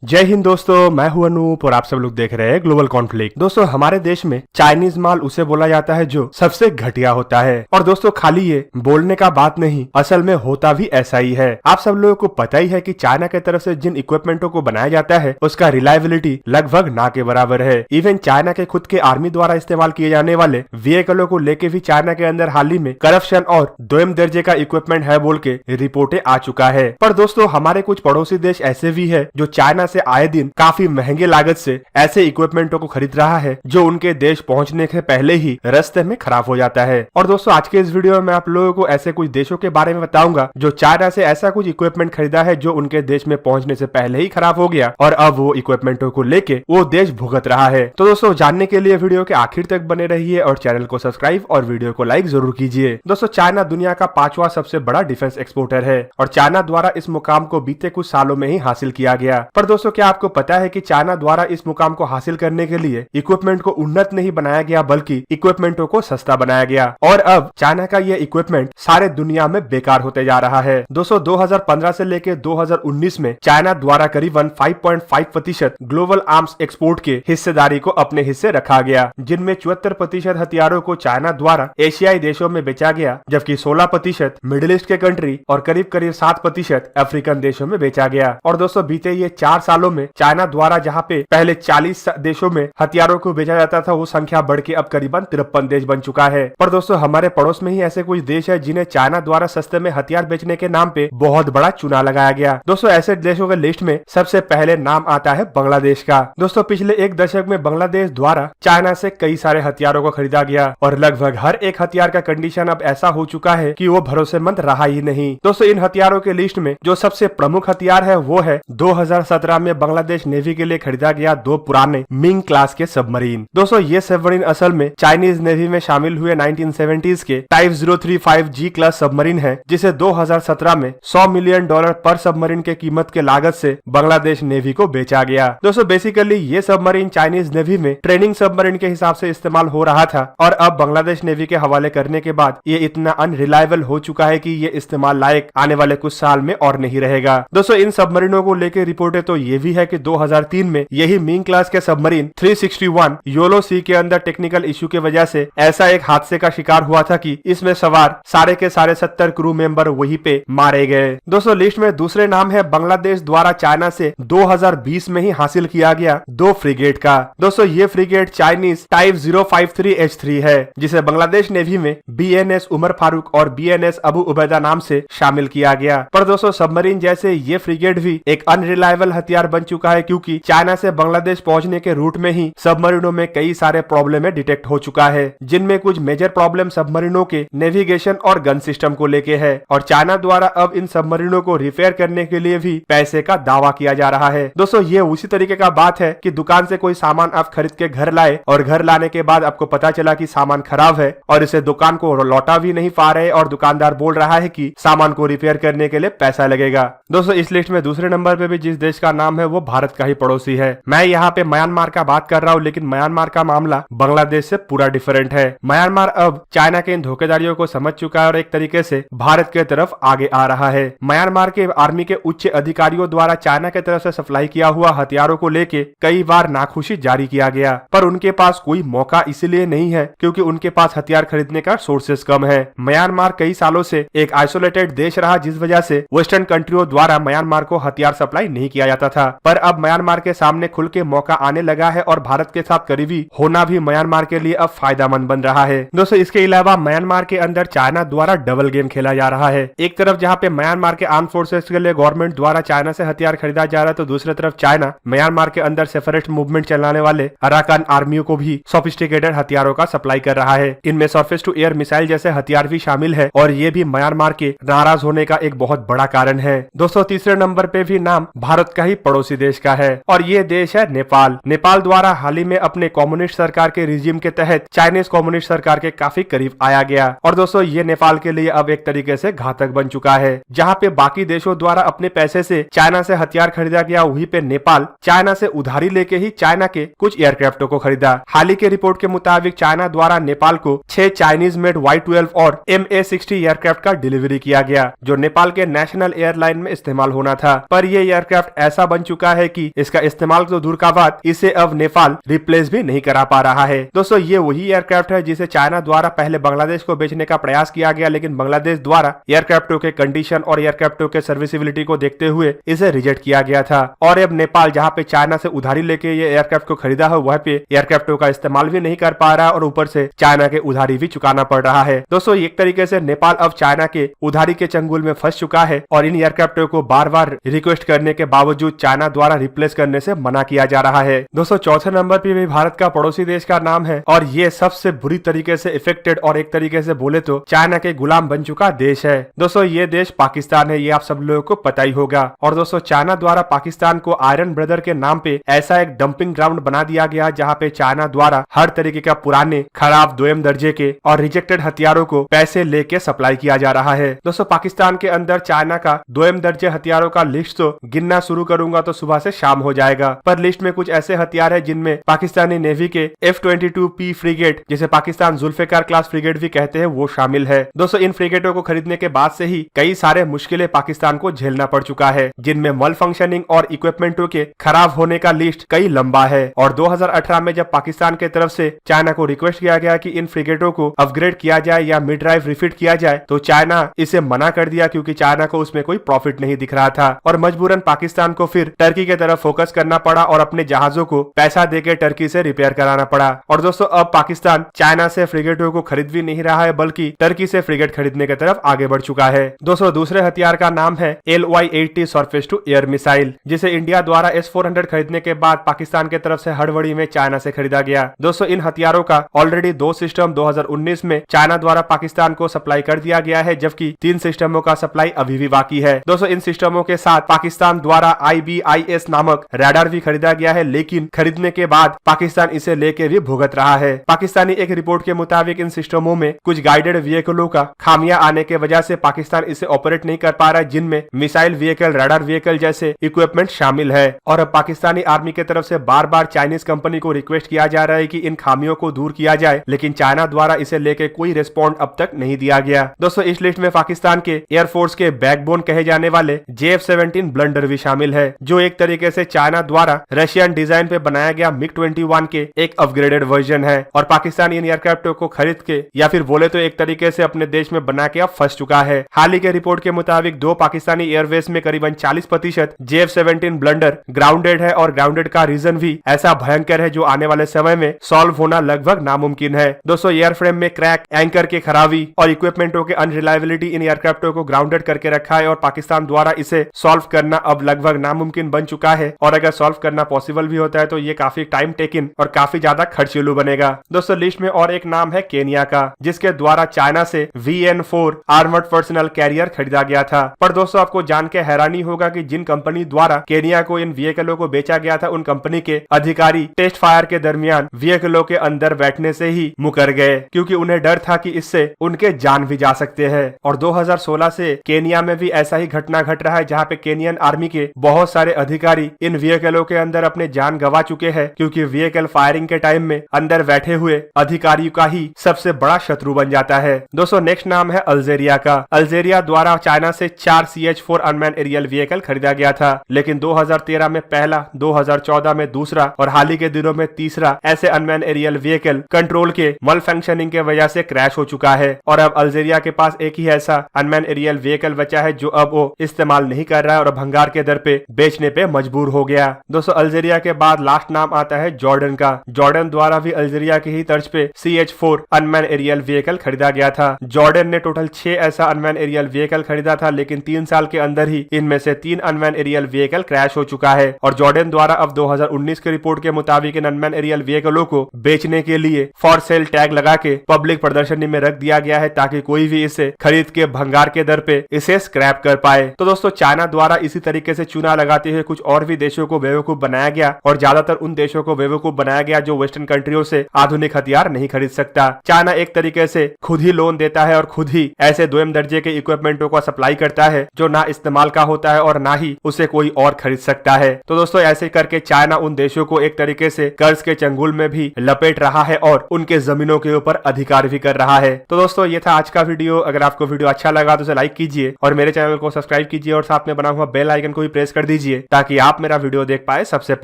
जय हिंद दोस्तों, मैं हूं अनूप और आप सब लोग देख रहे हैं ग्लोबल कॉन्फ्लिक्ट। दोस्तों, हमारे देश में चाइनीज माल उसे बोला जाता है जो सबसे घटिया होता है। और दोस्तों, खाली ये बोलने का बात नहीं, असल में होता भी ऐसा ही है। आप सब लोगों को पता ही है कि चाइना की तरफ से जिन इक्विपमेंटों को बनाया जाता है उसका रिलायबिलिटी लगभग ना के बराबर है। इवन चाइना के खुद के आर्मी द्वारा इस्तेमाल किए जाने वाले व्हीकलों को लेके भी चाइना के अंदर हाल ही में करप्शन और दोयम दर्जे का इक्विपमेंट है बोल के रिपोर्टें आ चुका है। पर दोस्तों, हमारे कुछ पड़ोसी देश ऐसे भी है जो चाइना से आए दिन काफी महंगे लागत से ऐसे इक्विपमेंटों को खरीद रहा है जो उनके देश पहुंचने के पहले ही रास्ते में खराब हो जाता है। और दोस्तों, आज के इस वीडियो में मैं आप लोगों को ऐसे कुछ देशों के बारे में बताऊंगा जो चाइना से ऐसा कुछ इक्विपमेंट खरीदा है जो उनके देश में पहुंचने से पहले ही खराब हो गया और अब वो इक्विपमेंटों को लेके वो देश भुगत रहा है। तो दोस्तों, जानने के लिए वीडियो के आखिर तक बने रहिए और चैनल को सब्सक्राइब और वीडियो को लाइक जरूर कीजिए। दोस्तों, चाइना दुनिया का 5वां सबसे बड़ा डिफेंस एक्सपोर्टर है और चाइना द्वारा इस मुकाम को बीते कुछ सालों में ही हासिल किया गया। पर दोस्तों, क्या आपको पता है कि चाइना द्वारा इस मुकाम को हासिल करने के लिए इक्विपमेंट को उन्नत नहीं बनाया गया बल्कि इक्विपमेंटों को सस्ता बनाया गया और अब चाइना का ये इक्विपमेंट सारे दुनिया में बेकार होते जा रहा है। दोस्तों, 2015 से लेकर 2019 में चाइना द्वारा करीबन 5.5% ग्लोबल आर्म्स एक्सपोर्ट के हिस्सेदारी को अपने हिस्से रखा गया, जिनमें 74% हथियारों को चाइना द्वारा एशियाई देशों में बेचा गया, जबकि 16% मिडिल ईस्ट के कंट्री और करीब 7% अफ्रीकन देशों में बेचा गया। और दोस्तों, बीते ये 4 सालों में चाइना द्वारा जहां पे पहले 40 देशों में हथियारों को बेचा जाता था, वो संख्या बढ़ के अब करीबन 53 देश बन चुका है। पर दोस्तों, हमारे पड़ोस में ही ऐसे कुछ देश है जिन्हें चाइना द्वारा सस्ते में हथियार बेचने के नाम पे बहुत बड़ा चुना लगाया गया। दोस्तों, ऐसे देशों के लिस्ट में सबसे पहले नाम आता है बांग्लादेश का। दोस्तों, पिछले 1 दशक में बांग्लादेश द्वारा चाइना से कई सारे हथियारों को खरीदा गया और लगभग हर एक हथियार का कंडीशन अब ऐसा हो चुका है कि वो भरोसेमंद रहा ही नहीं। दोस्तों, इन हथियारों के लिस्ट में जो सबसे प्रमुख हथियार है वो है 2017 में बांग्लादेश नेवी के लिए खरीदा गया 2 पुराने मिंग क्लास के सबमरीन। दोस्तों, ये सबमरीन असल में चाइनीज नेवी में शामिल हुए 1970s के टाइप 035G क्लास सबमरीन है, जिसे 2017 में $100 मिलियन पर सबमरीन के कीमत के लागत से बांग्लादेश नेवी को बेचा गया। दोस्तों, बेसिकली ये सबमरीन चाइनीज नेवी में ट्रेनिंग सबमरीन के हिसाब से इस्तेमाल हो रहा था और अब बांग्लादेश नेवी के हवाले करने के बाद ये इतना अनरिलायबल हो चुका है कि ये इस्तेमाल लायक आने वाले कुछ साल में और नहीं रहेगा। दोस्तों, इन सबमरीनों को लेकर रिपोर्टें तो ये भी है कि 2003 में यही मिंग क्लास के सबमरीन 361 योलो सी के अंदर टेक्निकल इश्यू की वजह से ऐसा एक हादसे का शिकार हुआ था कि इसमें सवार सारे के सारे 70 क्रू मेंबर वहीं पे मारे गए। दोस्तों, लिस्ट में दूसरे नाम है बांग्लादेश द्वारा चाइना से 2020 में ही हासिल किया गया 2 फ्रिगेट का। दोस्तों, ये फ्रिगेट चाइनीज टाइप 053H3 है, जिसे बांग्लादेश नेवी में BNS उमर फारूक और BNS अबू उबैदा नाम से शामिल किया गया। पर दोस्तों, सबमरीन जैसे ये फ्रिगेट भी एक अनरिलायबल हथियार बन चुका है, क्योंकि चाइना से बांग्लादेश पहुंचने के रूट में ही सबमरीनों में कई सारे प्रॉब्लम डिटेक्ट हो चुका है, जिनमें कुछ मेजर प्रॉब्लम सबमरीनों के नेविगेशन और गन सिस्टम को लेके है और चाइना द्वारा अब इन सबमरीनों को रिपेयर करने के लिए भी पैसे का दावा किया जा रहा है। दोस्तों, ये उसी तरीके का बात है कि दुकान से कोई सामान आप खरीद के घर लाए और घर लाने के बाद आपको पता चला कि सामान खराब है और इसे दुकान को लौटा भी नहीं पा रहे और दुकानदार बोल रहा है कि सामान को रिपेयर करने के लिए पैसा लगेगा। दोस्तों, इस लिस्ट में दूसरे नंबर पे भी जिस देश का नाम है वो भारत का ही पड़ोसी है। मैं यहाँ पे म्यांमार का बात कर रहा हूँ, लेकिन म्यांमार का मामला बांग्लादेश से पूरा डिफरेंट है। म्यांमार अब चाइना के इन धोखेधारियों को समझ चुका है और एक तरीके से भारत के तरफ आगे आ रहा है। म्यांमार के आर्मी के उच्च अधिकारियों द्वारा चाइना के तरफ से सप्लाई किया हुआ हथियारों को लेके कई बार नाखुशी जारी किया गया, पर उनके पास कोई मौका इसलिए नहीं है क्योंकि उनके पास हथियार खरीदने का सोर्सेस कम है। म्यांमार कई सालों से एक आइसोलेटेड देश रहा, जिस वजह से वेस्टर्न कंट्रियों द्वारा म्यांमार को हथियार सप्लाई नहीं किया जाता था, पर अब म्यांमार के सामने खुल के मौका आने लगा है और भारत के साथ करीबी होना भी म्यांमार के लिए अब फायदेमंद बन रहा है। दोस्तों, इसके अलावा म्यांमार के अंदर चाइना द्वारा डबल गेम खेला जा रहा है। एक तरफ जहां पे म्यांमार के आर्म फोर्सेस के लिए गवर्नमेंट द्वारा चाइना से हथियार खरीदा जा रहा है, तो दूसरी तरफ चाइना म्यांमार के अंदर सेपरेट मूवमेंट चलाने वाले अराकान आर्मियों को भी सोफिस्टिकेटेड हथियारों का सप्लाई कर रहा है। इनमें सरफेस टू एयर मिसाइल जैसे हथियार भी शामिल है और ये भी म्यांमार के नाराज होने का एक बहुत बड़ा कारण है। दोस्तों, तीसरे नंबर पे भी नाम भारत का ही पड़ोसी देश का है और ये देश है नेपाल। नेपाल द्वारा हाल ही में अपने कम्युनिस्ट सरकार के रिजीम के तहत चाइनीज कम्युनिस्ट सरकार के काफी करीब आया गया और दोस्तों, ये नेपाल के लिए अब एक तरीके से घातक बन चुका है। जहाँ पे बाकी देशों द्वारा अपने पैसे से चाइना से हथियार खरीदा गया, वहीं पे नेपाल चाइना से उधारी लेके ही चाइना के कुछ एयरक्राफ्टों को खरीदा। हाल ही के रिपोर्ट के मुताबिक चाइना द्वारा नेपाल को 6 चाइनीज मेड Y-12 और MA-60 एयरक्राफ्ट का डिलीवरी किया गया, जो नेपाल के नेशनल एयरलाइन में इस्तेमाल होना था, पर ये एयरक्राफ्ट ऐसा बन चुका है कि इसका इस्तेमाल तो दूर का बात, इसे अब नेपाल रिप्लेस भी नहीं करा पा रहा है। दोस्तों ये वही एयरक्राफ्ट है जिसे चाइना द्वारा पहले बांग्लादेश को बेचने का प्रयास किया गया, लेकिन बांग्लादेश द्वारा एयरक्राफ्टों के कंडीशन और एयरक्राफ्टों के सर्विसिबिलिटी को देखते हुए इसे रिजेक्ट किया गया था। और अब नेपाल जहाँ पे चाइना से उधारी लेके ये एयरक्राफ्ट को खरीदा है, वह पे एयरक्राफ्टों का इस्तेमाल भी नहीं कर पा रहा और ऊपर से चाइना के उधारी भी चुकाना पड़ रहा है। दोस्तों एक तरीके से नेपाल अब चाइना के उधारी के चंगुल में फंस चुका है और इन एयरक्राफ्टों को बार बार रिक्वेस्ट करने के बावजूद चाइना द्वारा रिप्लेस करने से मना किया जा रहा है। दोस्तों चौथे नंबर पे भी भारत का पड़ोसी देश का नाम है और ये सबसे बुरी तरीके से इफेक्टेड और एक तरीके से बोले तो चाइना के गुलाम बन चुका देश है। दोस्तों ये देश पाकिस्तान है, ये आप सब लोगों को पता ही होगा। और दोस्तों चाइना द्वारा पाकिस्तान को आयरन ब्रदर के नाम पे ऐसा एक डंपिंग ग्राउंड बना दिया गया जहाँ पे चाइना द्वारा हर तरीके का पुराने खराब दोयम दर्जे के और रिजेक्टेड हथियारों को पैसे लेके सप्लाई किया जा रहा है। दोस्तों पाकिस्तान के अंदर चाइना का दोयम दर्जे हथियारों का लिस्ट तो गिनना शुरू करूंगा तो सुबह से शाम हो जाएगा, पर लिस्ट में कुछ ऐसे हथियार है जिनमें पाकिस्तानी नेवी के F-22P फ्रिगेट, जिसे पाकिस्तान जुल्फिकार क्लास फ्रिगेट भी कहते हैं, वो शामिल है। दोस्तों इन फ्रिगेटों को खरीदने के बाद से ही कई सारे मुश्किलें पाकिस्तान को झेलना पड़ चुका है, जिनमें मल फंक्शनिंग और इक्विपमेंटों के खराब होने का लिस्ट कई लंबा है। और 2018 में जब पाकिस्तान के तरफ से चाइना को रिक्वेस्ट किया गया कि इन फ्रिगेटों को अपग्रेड किया जाए या मिड ड्राइव रिफिट किया जाए, तो चाइना इसे मना कर दिया क्योंकि चाइना को उसमें कोई प्रॉफिट नहीं दिख रहा था और मजबूरन पाकिस्तान को फिर टर्की के तरफ फोकस करना पड़ा और अपने जहाजों को पैसा देके टर्की से रिपेयर कराना पड़ा। और दोस्तों अब पाकिस्तान चाइना से फ्रिगेटों को खरीद भी नहीं रहा है बल्कि टर्की से फ्रिगेट खरीदने की तरफ आगे बढ़ चुका है। दोस्तों दूसरे हथियार का नाम है LY-80 surface to air missile, जिसे इंडिया द्वारा S-400 खरीदने के बाद पाकिस्तान के तरफ से हड़बड़ी में चाइना से खरीदा गया। दोस्तों इन हथियारों का ऑलरेडी 2 सिस्टम 2019 में चाइना द्वारा पाकिस्तान को सप्लाई कर दिया गया है, जबकि 3 सिस्टमों का सप्लाई अभी भी बाकी है। दोस्तों इन सिस्टमों के साथ पाकिस्तान द्वारा IBIS नामक रडार भी खरीदा गया है, लेकिन खरीदने के बाद पाकिस्तान इसे लेके भी भुगत रहा है। पाकिस्तानी एक रिपोर्ट के मुताबिक इन सिस्टमों में कुछ गाइडेड व्हीकलों का खामियां आने के वजह से पाकिस्तान इसे ऑपरेट नहीं कर पा रहा है, जिनमें मिसाइल व्हीकल, रडार व्हीकल जैसे इक्विपमेंट शामिल है। और अब पाकिस्तानी आर्मी की तरफ से बार बार चाइनीज कंपनी को रिक्वेस्ट किया जा रहा है कि इन खामियों को दूर किया जाए, लेकिन चाइना द्वारा इसे लेके कोई रिस्पॉन्ड अब तक नहीं दिया गया। दोस्तों इस लिस्ट में पाकिस्तान के एयरफोर्स के बैकबोन कहे जाने वाले JF-17 ब्लंडर भी शामिल है, जो एक तरीके से चाइना द्वारा रशियन डिजाइन पे बनाया गया MiG-21 के एक अपग्रेडेड वर्जन है। और पाकिस्तान इन एयरक्राफ्टों को खरीद के या फिर बोले तो एक तरीके से अपने देश में बना के अब फंस चुका है। हाल ही के रिपोर्ट के मुताबिक 2 पाकिस्तानी एयरवेज में करीबन 40% JF-17 ब्लंडर ग्राउंडेड है और ग्राउंडेड का रीजन भी ऐसा भयंकर है जो आने वाले समय में सॉल्व होना लगभग नामुमकिन है। दोस्तों एयरफ्रेम में क्रैक, एंकर के खराबी और इक्विपमेंटों के अनरिलायबिलिटी इन एयरक्राफ्टों को ग्राउंडेड करके रखा है और पाकिस्तान द्वारा इसे सॉल्व करना अब लगभग नामुमकिन बन चुका है। और अगर सॉल्व करना पॉसिबल भी होता है तो ये काफी टाइम टेकिंग और काफी ज्यादा खर्चीलू बनेगा। दोस्तों लिस्ट में और एक नाम है केनिया का, जिसके द्वारा चाइना से VN-4 आर्मर्ड पर्सनल कैरियर खरीदा गया था। पर दोस्तों आपको जान के हैरानी होगा कि जिन कंपनी द्वारा केनिया को इन व्हीकलों को बेचा गया था, उन कंपनी के अधिकारी टेस्ट फायर के दरमियान व्हीकलों के अंदर बैठने से ही मुकर गए, क्योंकि उन्हें डर था कि इससे उनके जान भी जा सकते हैं। और 2016 से केनिया में भी ऐसा ही घटना घट रहा है, जहाँ पे केनियन आर्मी के बहुत सारे अधिकारी इन व्हीकलों के अंदर अपने जान गंवा चुके हैं, क्योंकि व्हीकल फायरिंग के टाइम में अंदर बैठे हुए अधिकारियों का ही सबसे बड़ा शत्रु बन जाता है। दोस्तों नेक्स्ट नाम है अल्जेरिया का। अल्जेरिया द्वारा चाइना से 4 CH-4 अनमैन एरियल व्हीकल खरीदा गया था, लेकिन 2013 में पहला, 2014 में दूसरा और हाल ही के दिनों में तीसरा ऐसे अनमैन एरियल व्हीकल कंट्रोल के मल फंक्शनिंग के वजह से क्रैश हो चुका है। और अब अल्जेरिया के पास एक ही ऐसा अनमैन एरियल व्हीकल बचा है जो अब वो इस्तेमाल नहीं कर रहा है और भंगार के दर पे बेचने पे मजबूर हो गया। दोस्तों अल्जेरिया के बाद लास्ट नाम आता है जॉर्डन का। जॉर्डन द्वारा भी अल्जेरिया की ही तर्ज पे CH-4 अनमैन एरियल व्हीकल खरीदा गया था। जॉर्डन ने टोटल 6 ऐसा अनमैन एरियल व्हीकल खरीदा था, लेकिन 3 साल के अंदर ही इनमें से 3 अनमैन एरियल व्हीकल क्रैश हो चुका है। और जॉर्डन द्वारा अब 2019 की रिपोर्ट के मुताबिक इन अनमैन एरियल व्हीकलों को बेचने के लिए फॉर सेल टैग लगा के पब्लिक प्रदर्शनी में रख दिया गया है, ताकि कोई भी इसे खरीद के भंगार के दर पे इसे स्क्रैप कर पाए। तो दोस्तों चाइना द्वारा इसी तरीके से चुना लगाते हुए कुछ और भी देशों को बेवकूफ बनाया गया और ज्यादातर उन देशों को बेवकूफ बनाया गया जो वेस्टर्न कंट्रियों से आधुनिक हथियार नहीं खरीद सकता। चाइना एक तरीके से खुद ही लोन देता है और खुद ही ऐसे दोयम दर्जे के इक्विपमेंटों को सप्लाई करता है जो ना इस्तेमाल का होता है और ना ही उसे कोई और खरीद सकता है। तो दोस्तों ऐसे करके चाइना उन देशों को एक तरीके से कर्ज के चंगुल में भी लपेट रहा है और उनके जमीनों के ऊपर अधिकार भी कर रहा है। तो दोस्तों ये था आज का वीडियो। अगर आपको वीडियो अच्छा लगा तो उसे लाइक कीजिए और मेरे चैनल को सब्सक्राइब कीजिए और साथ में बना हुआ बेल आइकन को भी प्रेस कर दीजिए दीजिए ताकि आप मेरा वीडियो देख पाए सबसे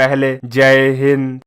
पहले। जय हिंद।